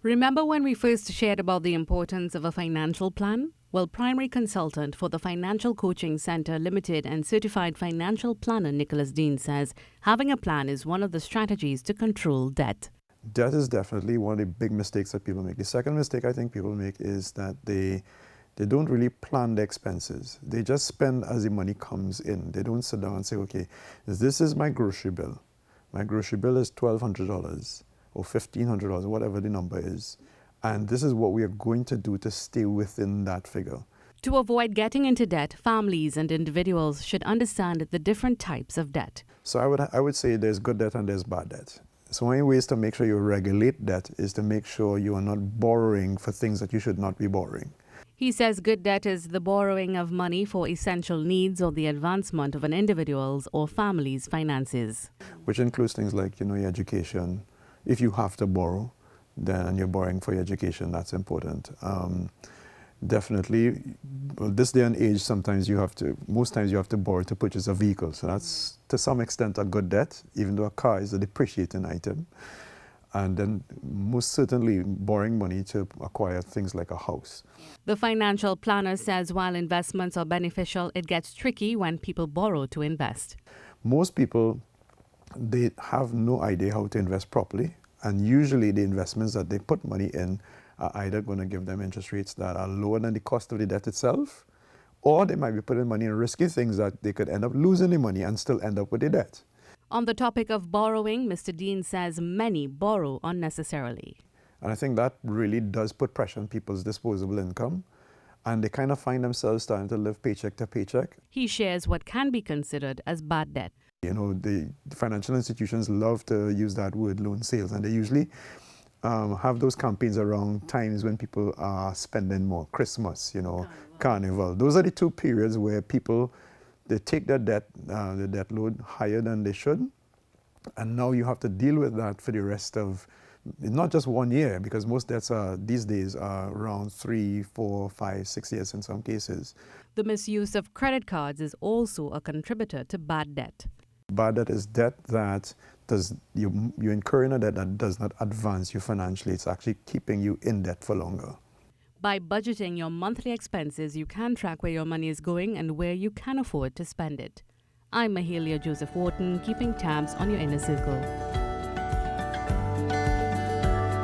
Remember when we first shared about the importance of a financial plan? Well, primary consultant for the Financial Coaching Center Limited and certified financial planner Nicholas Dean says having a plan is one of the strategies to control debt. Debt is definitely one of the big mistakes that people make. The second mistake I think people make is that they don't really plan their expenses. They just spend as the money comes in. They don't sit down and say, okay, this is my grocery bill. My grocery bill is $1,200 or $1,500, whatever the number is. And this is what we are going to do to stay within that figure. To avoid getting into debt, families and individuals should understand the different types of debt. So I would say there's good debt and there's bad debt. So one of the ways to make sure you regulate debt is to make sure you are not borrowing for things that you should not be borrowing. He says good debt is the borrowing of money for essential needs or the advancement of an individual's or family's finances. Which includes things like, your education. If you have to borrow, then you're borrowing for your education, that's important. Definitely, well, this day and age, most times you have to borrow to purchase a vehicle. So that's to some extent a good debt, even though a car is a depreciating item. And then most certainly borrowing money to acquire things like a house. The financial planner says while investments are beneficial, it gets tricky when people borrow to invest. Most people, they have no idea how to invest properly. And usually the investments that they put money in are either going to give them interest rates that are lower than the cost of the debt itself, or they might be putting money in risky things that they could end up losing the money and still end up with the debt. On the topic of borrowing, Mr. Dean says many borrow unnecessarily. And I think that really does put pressure on people's disposable income, and they kind of find themselves starting to live paycheck to paycheck. He shares what can be considered as bad debt. The financial institutions love to use that word loan sales, and they usually have those campaigns around times when people are spending more. Christmas, Carnival. Those are the two periods where people, they take their debt load higher than they should, and now you have to deal with that for the rest of, not just 1 year, because most debts these days are around 3, 4, 5, 6 years in some cases. The misuse of credit cards is also a contributor to bad debt. Bad debt is debt that you incur in a debt that does not advance you financially. It's actually keeping you in debt for longer. By budgeting your monthly expenses, you can track where your money is going and where you can afford to spend it. I'm Mahalia Joseph-Wharton, keeping tabs on your inner circle.